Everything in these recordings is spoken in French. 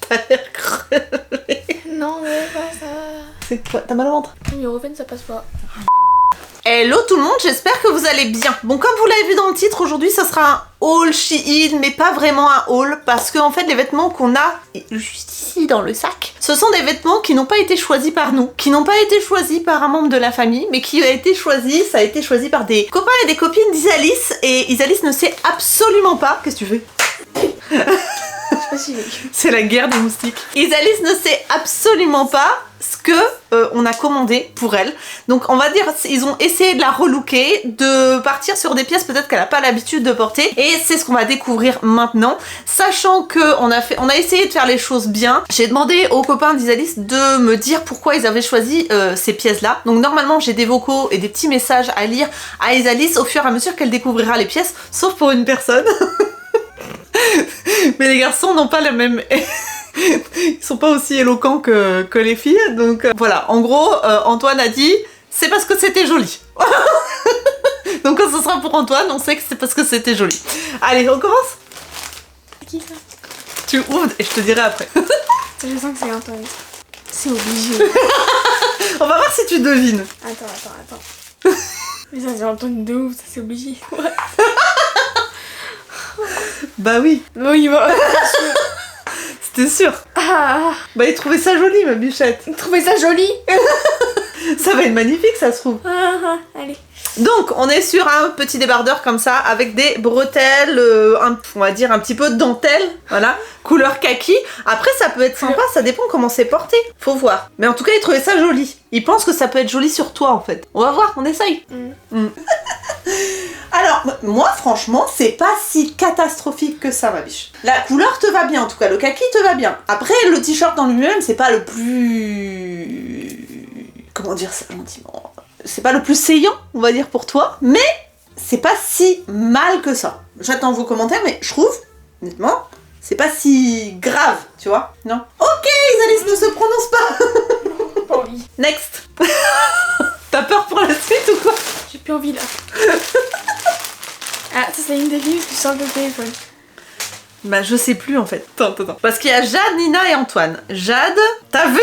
T'as l'air crevé. Non, mais pas ça. C'est quoi? T'as mal au ventre? Numérofen, ça passe pas. Hello tout le monde, j'espère que vous allez bien. Bon, comme vous l'avez vu dans le titre, aujourd'hui ça sera un haul Shein, mais pas vraiment un haul, parce que en fait les vêtements qu'on a juste ici dans le sac, ce sont des vêtements qui n'ont pas été choisis par nous, qui n'ont pas été choisis par un membre de la famille, mais qui a été choisi, ça a été choisi par des copains et des copines d'Isalis, et Isalis ne sait absolument pas... Qu'est-ce que tu fais? C'est la guerre des moustiques. Isalis ne sait absolument pas ce que on a commandé pour elle. Donc on va dire, ils ont essayé de la relooker, de partir sur des pièces peut-être qu'elle n'a pas l'habitude de porter. Et c'est ce qu'on va découvrir maintenant. Sachant que on a essayé de faire les choses bien. J'ai demandé aux copains d'Isalis de me dire pourquoi ils avaient choisi ces pièces-là. Donc normalement j'ai des vocaux et des petits messages à lire à Isalis au fur et à mesure qu'elle découvrira les pièces. Sauf pour une personne. Mais les garçons n'ont pas la même... Ils sont pas aussi éloquents que les filles. Donc voilà, en gros, Antoine a dit c'est parce que c'était joli. Donc quand ce sera pour Antoine, on sait que c'est parce que c'était joli. Allez, on commence. Qui ça? Tu ouvres et je te dirai après. Je sens que c'est Antoine. C'est obligé. On va voir si tu devines. Attends. Mais ça c'est Antoine de ouf, ça c'est obligé. Ouais. Bah oui. Oui, bah. C'était sûr. Ah, Bah il trouvait ça joli, ma bichette. trouvez ça joli. Ça va être magnifique, ça se trouve. Allez. Donc on est sur un petit débardeur comme ça avec des bretelles, on va dire un petit peu de dentelle, voilà, couleur kaki. Après ça peut être sympa, ça dépend comment c'est porté, faut voir. Mais en tout cas il trouvait ça joli. Il pense que ça peut être joli sur toi en fait. On va voir, on essaye. Alors moi franchement c'est pas si catastrophique que ça ma biche. La couleur te va bien en tout cas, le kaki te va bien. Après le t-shirt en lui-même c'est pas le plus... Comment dire ça gentiment? C'est pas le plus saillant, on va dire, pour toi, mais c'est pas si mal que ça. J'attends vos commentaires, mais je trouve, honnêtement, c'est pas si grave, tu vois? Non? Ok, Isalis ne se prononce pas. Pas envie. Next. T'as peur pour la suite ou quoi? J'ai plus envie là. Ah, ça c'est une des filles qui sort le téléphone. Bah je sais plus en fait. Attends. Parce qu'il y a Jade, Nina et Antoine. Jade, t'as vu?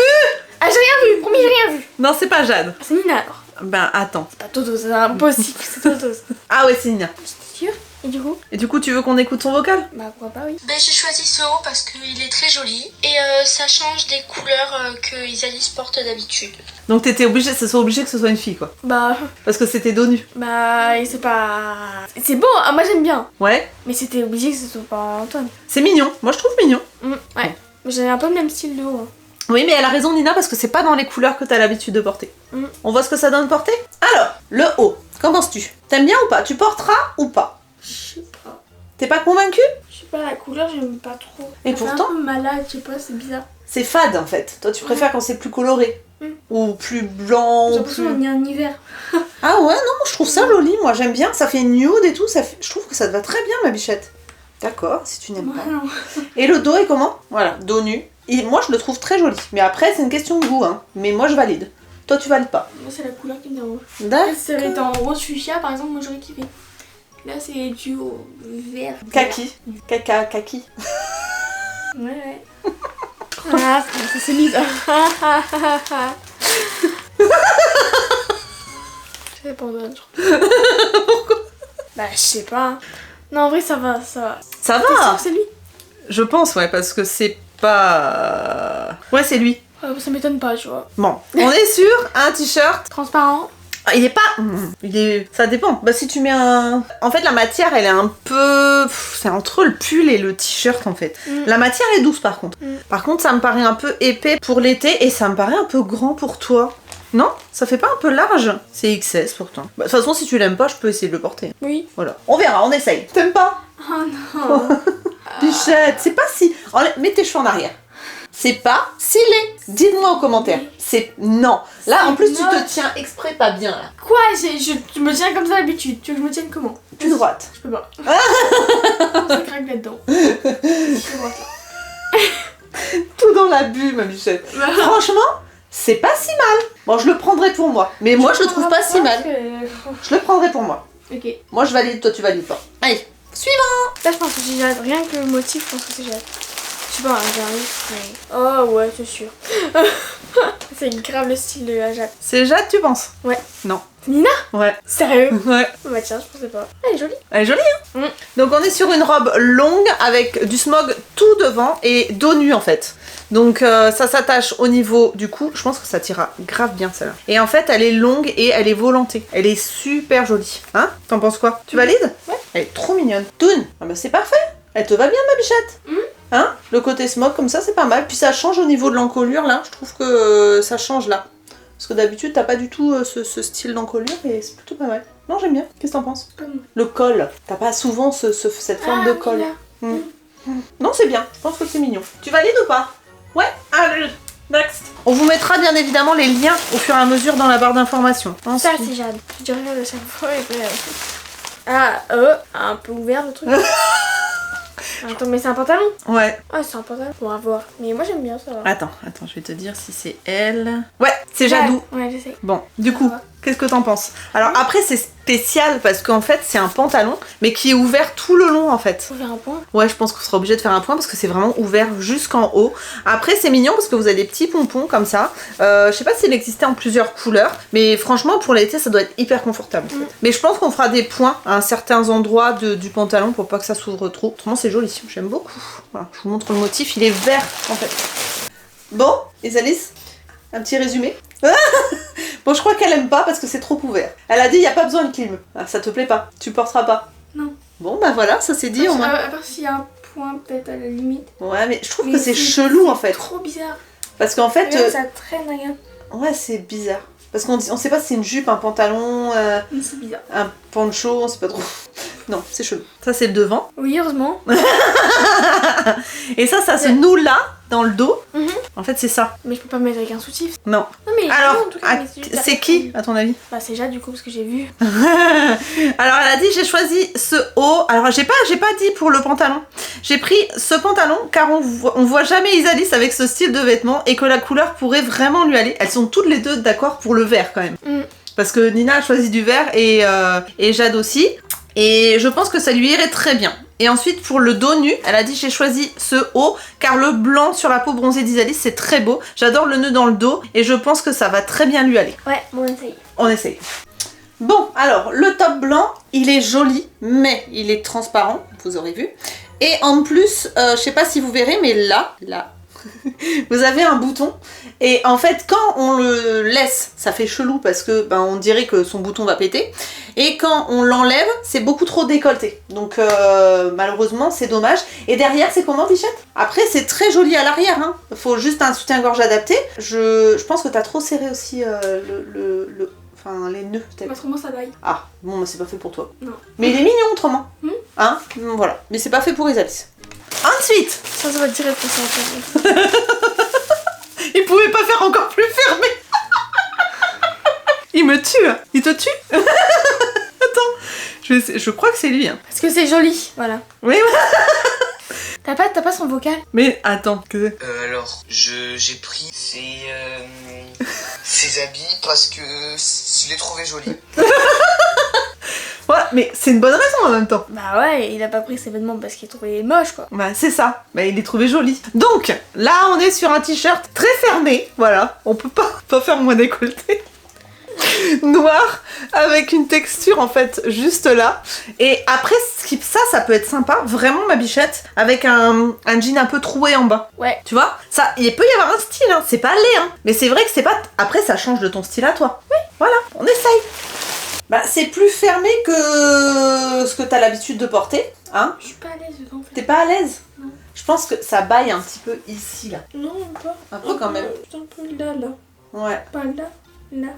Ah, j'ai rien vu, promis, j'ai rien vu. Non, c'est pas Jade. C'est Nina alors. Ben attends. C'est pas Toto, c'est impossible, c'est Toto. Ah ouais, c'est Nina. T'es sûr? Et du coup? Et du coup, tu veux qu'on écoute son vocal? Bah pourquoi pas, oui. Ben, j'ai choisi ce haut parce qu'il est très joli et ça change des couleurs que Isalis porte d'habitude. Donc t'étais obligée, obligé que ce soit une fille quoi. Bah, Parce que c'était dos nu. et c'est pas... C'est beau, hein, moi j'aime bien. Ouais. Mais c'était obligé que ce soit pas Antoine. C'est mignon. Moi je trouve mignon. Ouais. Mais j'ai un peu le même style de haut. Hein. Oui, mais elle a raison Nina parce que c'est pas dans les couleurs que t'as l'habitude de porter. On voit ce que ça donne porter? Alors, le haut, qu'en penses-tu? T'aimes bien ou pas? Tu porteras ou pas? Je sais pas. T'es pas convaincue? Je sais pas, la couleur j'aime pas trop. Et Ça fait pourtant? un peu malade, je sais pas, c'est bizarre. C'est fade en fait. Toi tu préfères quand c'est plus coloré. Ou plus blanc. J'ai Ou l'impression plus... qu'on est en hiver. Ah ouais, non, je trouve ça joli. Moi j'aime bien. Ça fait nude et tout. Je trouve que ça te va très bien ma bichette. D'accord, si tu n'aimes pas. Non. Et le dos est comment? Voilà, dos nu. Et moi je le trouve très joli. Mais après c'est une question de goût, hein. Mais moi je valide. Toi tu valides pas. Moi c'est la couleur qui me dérange. D'accord. Si ça avait été en rose fuchsia par exemple, moi j'aurais kiffé. Là c'est du vert. Kaki. Caca, kaki. Ouais. Ah, ça c'est mise. Je sais pas, pourquoi? Bah je sais pas. Non en vrai ça va. Ça T'es va. sûre que c'est lui? Je pense, ouais, parce que c'est pas... Ouais, c'est lui. Ça m'étonne pas, tu vois. Bon, on est sur un t-shirt. Transparent. Il est pas... Ça dépend. Bah si tu mets un... En fait, la matière, elle est un peu... C'est entre le pull et le t-shirt, en fait. La matière est douce, par contre. Par contre, ça me paraît un peu épais pour l'été et ça me paraît un peu grand pour toi. Non? Ça fait pas un peu large? C'est XS, pourtant. Bah, de toute façon, si tu l'aimes pas, je peux essayer de le porter. Oui. Voilà. On verra, on essaye. T'aimes pas? Oh non. Bichette, c'est pas si... Mets tes cheveux en arrière. C'est pas si laid. Dites-moi en commentaire. Oui. C'est... Non. Là, en plus, tu moche. te tiens exprès pas bien, là. Quoi? Je me tiens comme ça d'habitude. Tu veux que je me tienne comment? Plus droite. Je peux pas. Ça craque là-dedans. Je suis droite là. Tout dans l'abus, ma bichette. Franchement, c'est pas si mal. Bon, je le prendrai pour moi. Mais moi, je le trouve pas si mal. Je le prendrai pour moi. Ok. Moi, je valide, toi, tu valides pas. Allez, suivant. Là, je pense que j'ai hâte. Rien que le motif, je pense que c'est hâte. Je sais pas, j'arrive, mais... Oh ouais, c'est sûr. C'est grave le style de la Jade. C'est Jade, tu penses? Ouais. Non. C'est Nina? Ouais. Sérieux? Ouais. Bah tiens, je pensais pas. Elle est jolie. Elle est jolie, hein? Mm. Donc on est sur une robe longue avec du smog tout devant et dos nu en fait. Donc ça s'attache au niveau du cou. Je pense que ça t'ira grave bien celle-là. Et en fait elle est longue et elle est volantée. Elle est super jolie. Hein? T'en penses quoi? Tu valides? Ouais. Elle est trop mignonne. Toon, ah bah c'est parfait. Elle te va bien ma bichette? Hein? Le côté smog comme ça c'est pas mal. Puis ça change au niveau de l'encolure là. Je trouve que ça change là. Parce que d'habitude t'as pas du tout ce style d'encolure et c'est plutôt pas mal. Non j'aime bien. Qu'est-ce que t'en penses? Le col. T'as pas souvent cette forme de col. Non c'est bien. Je pense que c'est mignon. Tu valides ou pas? Ouais. Allez. Next. On vous mettra bien évidemment les liens au fur et à mesure dans la barre d'informations. Ça c'est Jade. Je dirais de chaque fois et puis... un peu ouvert le truc. Attends, mais c'est un pantalon? Ouais. Ah, c'est un pantalon. On va voir. Mais moi j'aime bien ça. Attends, je vais te dire si c'est elle. Ouais, c'est Jadou. Ouais, je sais. Bon, du coup, qu'est-ce que t'en penses? Alors après c'est spécial parce qu'en fait c'est un pantalon mais qui est ouvert tout le long en fait. Faut faire un point? Ouais, je pense qu'on sera obligé de faire un point parce que c'est vraiment ouvert jusqu'en haut. Après c'est mignon parce que vous avez des petits pompons comme ça. Je sais pas s'il existait en plusieurs couleurs, mais franchement pour l'été ça doit être hyper confortable. En fait. Mais je pense qu'on fera des points à certains endroits du pantalon pour pas que ça s'ouvre trop. Autrement c'est joli, j'aime beaucoup. Voilà, je vous montre le motif, il est vert en fait. Bon, Isalis, un petit résumé. Bon, je crois qu'elle aime pas parce que c'est trop ouvert. Elle a dit il n'y a pas besoin de clim. Ah, ça te plaît pas? Tu porteras pas? Non. Bon, bah voilà, ça c'est dit au moins. À part s'il y a un point peut-être à la limite. Ouais, mais je trouve que c'est chelou en fait. Trop bizarre. Parce qu'en fait. Ça traîne rien. Ouais, c'est bizarre. Parce qu'on sait pas si c'est une jupe, un pantalon, c'est bizarre. un poncho, on sait pas trop. Non, c'est chelou. Ça c'est le devant. Oui, heureusement. Et ça se noue là, dans le dos. En fait, c'est ça. Mais je peux pas me mettre avec un soutif. Non. Non mais alors, en tout cas, c'est qui, à ton avis? Bah c'est Jade du coup, parce que j'ai vu. Alors elle a dit j'ai choisi ce haut. Alors j'ai pas dit pour le pantalon. J'ai pris ce pantalon car on voit jamais Isalis avec ce style de vêtements et que la couleur pourrait vraiment lui aller. Elles sont toutes les deux d'accord pour le vert quand même. Parce que Nina a choisi du vert et Jade aussi. Et je pense que ça lui irait très bien. Et ensuite pour le dos nu, elle a dit j'ai choisi ce haut car le blanc sur la peau bronzée d'Isalis c'est très beau. J'adore le nœud dans le dos et je pense que ça va très bien lui aller. Ouais, bon on essaye. On essaye. Bon alors le top blanc il est joli mais il est transparent, vous aurez vu. Et en plus, je sais pas si vous verrez mais là, vous avez un bouton et en fait quand on le laisse ça fait chelou parce que on dirait que son bouton va péter et quand on l'enlève c'est beaucoup trop décolleté donc malheureusement c'est dommage. Et derrière c'est comment Bichette? Après c'est très joli à l'arrière hein. Faut juste un soutien-gorge adapté. Je pense que t'as trop serré aussi les nœuds peut-être. Autrement ça baille. Ah bon c'est pas fait pour toi. Non. Mais il est mignon autrement. Hein? Voilà. Mais c'est pas fait pour Isalis. Ensuite, ça va tirer pour ça. Il pouvait pas faire encore plus fermé. Il me tue. Il te tue. Attends, je crois que c'est lui. Hein. Parce que c'est joli, voilà. Oui. T'as pas son vocal? Mais attends. Alors, j'ai pris ses habits parce que je l'ai trouvé joli. Ouais, mais c'est une bonne raison en même temps. Bah ouais, il a pas pris ses vêtements parce qu'il trouvait moche quoi. Bah c'est ça, il les trouvait jolis. Donc, là on est sur un t-shirt très fermé, voilà. On peut pas faire moins décolleté. Noir, avec une texture en fait juste là. Et après, ça peut être sympa, vraiment ma bichette, avec un jean un peu troué en bas. Ouais. Tu vois, ça, il peut y avoir un style, hein. C'est pas laid, hein. Mais c'est vrai que c'est pas... Après, ça change de ton style à toi. Oui. Voilà, on essaye. Bah, c'est plus fermé que ce que t'as l'habitude de porter, hein. Je suis pas à l'aise dedans en fait. T'es pas à l'aise? Non. Je pense que ça baille un petit peu ici, là. Non, pas. Un peu quand même. Un peu là. Ouais. Pas là.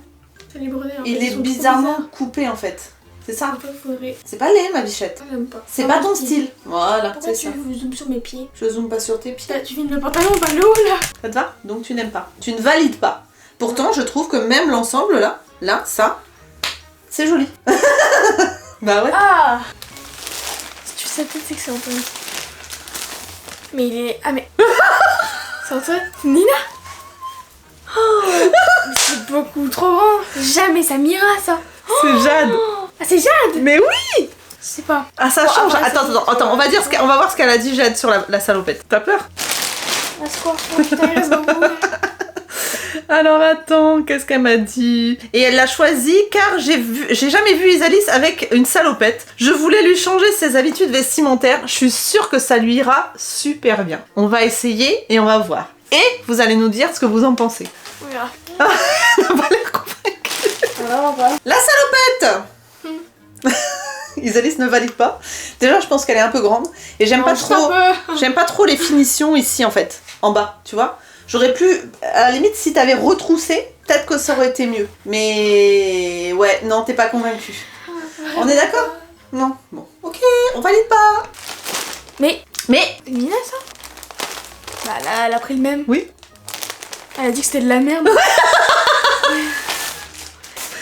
C'est les brodés. Il est bizarrement coupé en fait. C'est ça? Faudrait... C'est pas laid ma bichette. J'aime pas. C'est pas ton style. Voilà, pourquoi c'est ça. tu zoomes sur mes pieds? Je zoome pas sur tes pieds. Tu filmes le pantalon, pas le haut là. Ça te va? Donc tu n'aimes pas. Tu ne valides pas. Pourtant, je trouve que même l'ensemble là, ça, c'est joli. Bah ouais. Ah! Si tu fais ça peut-être c'est que c'est Anthony. Mais il est... Ah mais... C'est Anthony? C'est Nina? Oh, mais c'est beaucoup trop grand. Jamais ça m'ira ça. C'est Jade. Ah c'est Jade? Mais oui. Je sais pas. Ah ça change. Attends, on va voir ce qu'elle a dit Jade sur la salopette. T'as peur? À ce quoi? Oh putain, il reste beaucoup. Alors attends, qu'est-ce qu'elle m'a dit? Et elle l'a choisi car j'ai jamais vu Isalis avec une salopette. Je voulais lui changer ses habitudes vestimentaires. Je suis sûre que ça lui ira super bien. On va essayer et on va voir. Et vous allez nous dire ce que vous en pensez. On verra. On va les convaincre. Vraiment pas. La salopette. Isalis ne valide pas. Déjà, je pense qu'elle est un peu grande et j'aime pas trop les finitions ici en fait, en bas, tu vois. J'aurais pu, à la limite, si t'avais retroussé, peut-être que ça aurait été mieux. Mais ouais, non, t'es pas convaincue. On est d'accord? Non. Bon, ok, on valide pas. Mais Mais c'est Nina ça? Bah là, elle a pris le même. oui. Elle a dit que c'était de la merde.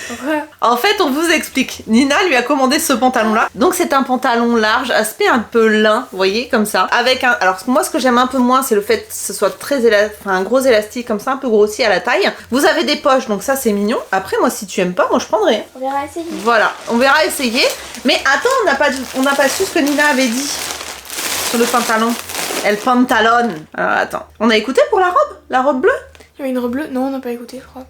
Ouais. En fait, on vous explique. Nina lui a commandé ce pantalon-là. Donc c'est un pantalon large, aspect un peu lin, vous voyez, comme ça. Avec un... Alors moi, ce que j'aime un peu moins, c'est le fait que ce soit très un gros élastique comme ça, un peu grossi à la taille. Vous avez des poches, donc ça c'est mignon. Après, moi, si tu aimes pas, moi je prendrai. On verra essayer. Voilà, on verra essayer. Mais attends, on n'a pas su ce que Nina avait dit sur le pantalon. Elle pantalonne. Alors attends, on a écouté pour la robe bleue? Il y avait une robe bleue. Non, on n'a pas écouté, je crois.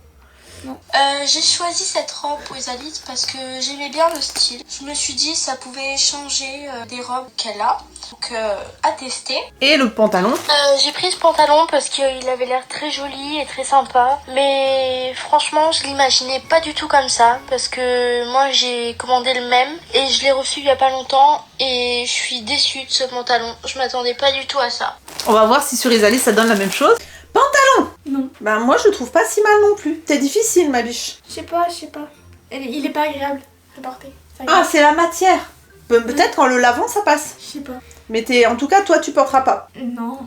J'ai choisi cette robe pour Isalis parce que j'aimais bien le style. Je me suis dit ça pouvait changer des robes qu'elle a. Donc à tester. Et le pantalon? J'ai pris ce pantalon parce qu'il avait l'air très joli et très sympa. Mais franchement je l'imaginais pas du tout comme ça. Parce que moi j'ai commandé le même et je l'ai reçu il y a pas longtemps. Et je suis déçue de ce pantalon. Je m'attendais pas du tout à ça. On va voir si sur Isalis ça donne la même chose. Pantalon! Non. Bah moi je le trouve pas si mal non plus. C'est difficile ma biche. Je sais pas. Il est pas agréable à porter. Ah c'est la matière. Peut-être qu'en le lavant ça passe. Je sais pas. Mais en tout cas toi tu porteras pas. Non.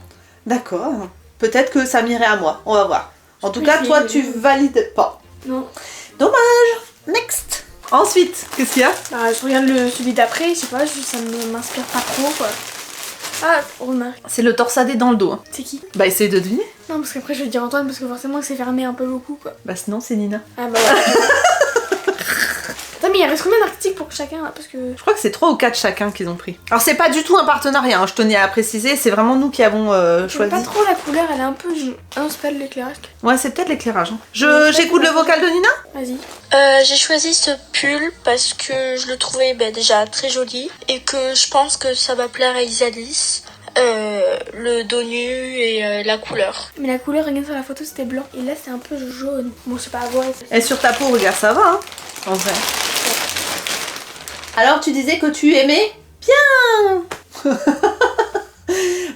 D'accord. Peut-être que ça m'irait à moi. On va voir. En tout peux cas essayer, toi mais- tu valides pas. Non. Dommage. Next. Ensuite, qu'est-ce qu'il y a? Bah, je regarde celui d'après, je sais pas, ça m'inspire pas trop quoi. Ah, remarque. C'est le torsadé dans le dos. Hein. C'est qui? Bah essaye de deviner. Non, parce qu'après je vais dire Antoine parce que forcément c'est fermé un peu beaucoup quoi. Bah sinon c'est Nina. Ah bah voilà. Attends, mais il reste combien d'articles pour chacun là? Parce que. Je crois que c'est 3 ou 4 chacun qu'ils ont pris. Alors c'est pas du tout un partenariat, hein, je tenais à préciser, c'est vraiment nous qui avons J'aime choisi. pas trop la couleur, elle est un peu. Ah non, c'est pas de l'éclairage. Ouais, c'est peut-être l'éclairage. Hein. Ouais, J'écoute le vocal de Nina? Vas-y. J'ai choisi ce pull parce que je le trouvais déjà très joli et que je pense que ça va plaire à Isalis. Le dos nu et la couleur. Mais la couleur, regarde sur la photo, c'était blanc. Et là, c'est un peu jaune. Bon, c'est pas à voir. Et sur ta peau, regarde, ça va, hein, en vrai. Alors, tu disais que tu aimais bien.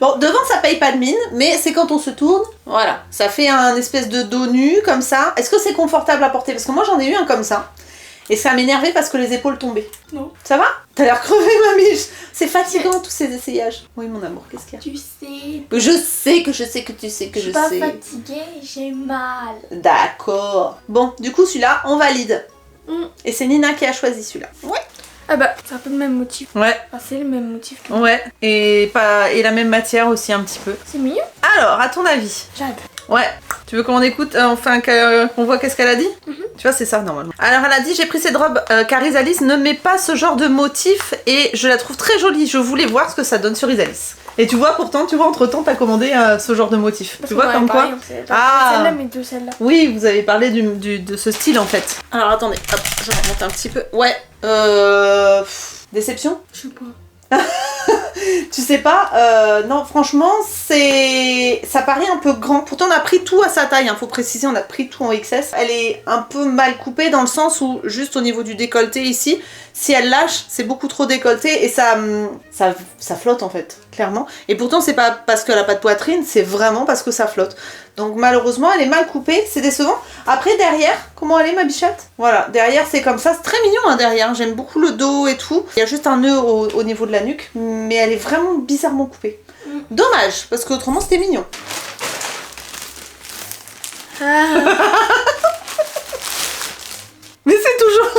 Bon, devant, ça paye pas de mine, mais c'est quand on se tourne. Voilà, ça fait un espèce de dos nu, comme ça. Est-ce que c'est confortable à porter? Parce que moi, j'en ai eu un comme ça. Et ça m'énervait parce que les épaules tombaient. Non. Ça va? T'as l'air crevé, ma miche. C'est fatigant, tous ces essayages. Oui, mon amour, qu'est-ce qu'il y a? Tu sais. Je sais que tu sais que tu sais que je suis pas sais. fatiguée, j'ai mal. D'accord. Bon, du coup, celui-là, on valide. Et c'est Nina qui a choisi celui-là. Ouais. Ah bah, c'est un peu le même motif. Ouais. Enfin, c'est le même motif. Que... Ouais. Et la même matière aussi un petit peu. C'est mignon. Alors, à ton avis? J'arrête. Ouais. Tu veux qu'on écoute, qu'on voit qu'est-ce qu'elle a dit? Tu vois, c'est ça normalement. Alors, elle a dit, j'ai pris cette robe car Isalis ne met pas ce genre de motif et je la trouve très jolie. Je voulais voir ce que ça donne sur Isalis. Et tu vois, pourtant, entre-temps, t'as commandé ce genre de motif. Parce tu vois, qu'on comme en avait quoi? parlé, Ah. Celle-là, mais de celle-là. Oui, vous avez parlé de ce style en fait. Alors attendez, hop, je remonte un petit peu. Ouais, déception? Je sais pas. Tu sais pas, non franchement ça paraît un peu grand. Pourtant on a pris tout à sa taille, hein, faut préciser, on a pris tout en XS. Elle est un peu mal coupée dans le sens où juste au niveau du décolleté ici, si elle lâche, c'est beaucoup trop décolleté et ça flotte en fait, clairement. Et pourtant c'est pas parce qu'elle a pas de poitrine, c'est vraiment parce que ça flotte. Donc malheureusement elle est mal coupée, c'est décevant. Après derrière, comment elle est ma bichette? Voilà, derrière c'est comme ça, c'est très mignon hein, derrière, j'aime beaucoup le dos et tout. Il y a juste un nœud au niveau de la nuque, mais elle est vraiment bizarrement coupée. Dommage, parce qu'autrement c'était mignon. Mais c'est toujours...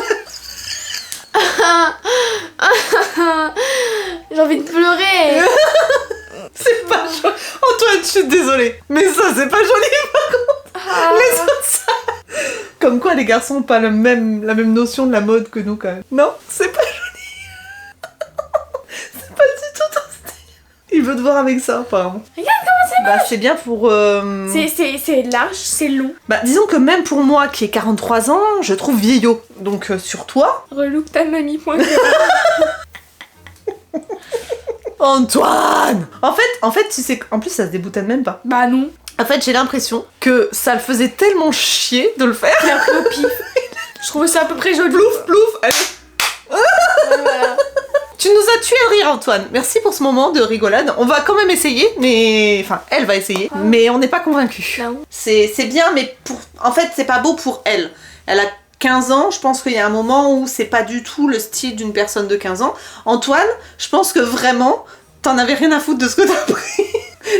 J'ai envie de pleurer. C'est pas joli. Antoine, je suis désolée. Mais ça, c'est pas joli par contre. Les autres, ça... Comme quoi les garçons ont pas la même notion de la mode que nous quand même. Non, c'est pas joli. C'est pas du tout ton style. Il veut te voir avec ça, apparemment. Regarde comment c'est Bah, c'est bien pour... C'est large, c'est long. Bah, disons que même pour moi, qui ai 43 ans, je trouve vieillot. Donc, sur toi... Relou que ta mamie pointe. Antoine! En fait, tu sais... En plus, ça se déboutonne même pas. Bah non. En fait, j'ai l'impression que ça le faisait tellement chier de le faire. Il a pris au pif. Je trouve ça à peu près joli. Plouf, plouf, allez. Voilà. Tu nous as tué le rire, Antoine. Merci pour ce moment de rigolade. On va quand même essayer, mais... Enfin, elle va essayer, mais on n'est pas convaincus. Non. C'est bien, mais pour... En fait, c'est pas beau pour elle. Elle a 15 ans, je pense qu'il y a un moment où c'est pas du tout le style d'une personne de 15 ans. Antoine, je pense que vraiment, t'en avais rien à foutre de ce que t'as pris.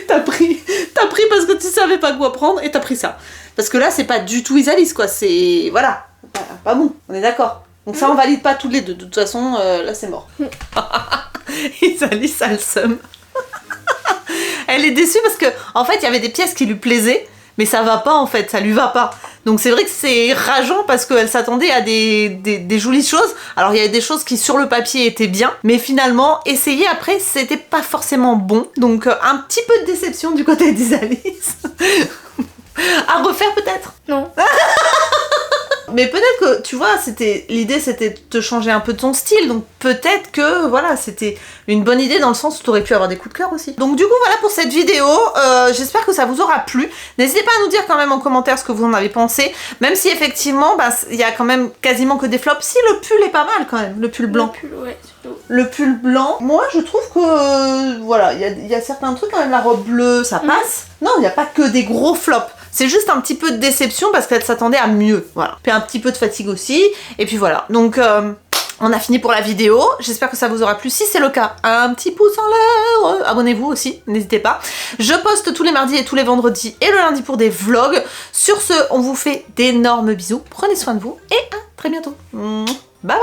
T'as pris parce que tu savais pas quoi prendre et t'as pris ça. Parce que là, c'est pas du tout Isalis, quoi. C'est... Voilà. Pas bon, on est d'accord. Donc ça, on valide pas tous les deux. De toute façon, là, c'est mort. Isalis, ça le seum. Elle est déçue parce que, en fait, il y avait des pièces qui lui plaisaient, mais ça va pas, en fait. Ça lui va pas. Donc c'est vrai que c'est rageant parce qu'elle s'attendait à des jolies choses. Alors il y avait des choses qui, sur le papier, étaient bien, mais finalement, essayer après, c'était pas forcément bon. Donc un petit peu de déception du côté d'Isalis. À refaire peut-être. Non. Mais peut-être que, tu vois, l'idée c'était de te changer un peu de ton style, donc peut-être que, voilà, c'était une bonne idée dans le sens où tu aurais pu avoir des coups de cœur aussi. Donc du coup, voilà pour cette vidéo, j'espère que ça vous aura plu. N'hésitez pas à nous dire quand même en commentaire ce que vous en avez pensé, même si effectivement, bah, il y a quand même quasiment que des flops. Si, le pull est pas mal quand même, le pull blanc. Le pull, ouais, surtout. Le pull blanc, moi je trouve que, voilà, il y a certains trucs quand même, la robe bleue, ça passe. Non, il n'y a pas que des gros flops. C'est juste un petit peu de déception parce qu'elle s'attendait à mieux, voilà. Puis un petit peu de fatigue aussi, et puis voilà. Donc, on a fini pour la vidéo. J'espère que ça vous aura plu. Si c'est le cas, un petit pouce en l'air. Abonnez-vous aussi, n'hésitez pas. Je poste tous les mardis et tous les vendredis et le lundi pour des vlogs. Sur ce, on vous fait d'énormes bisous. Prenez soin de vous et à très bientôt. Bye bye.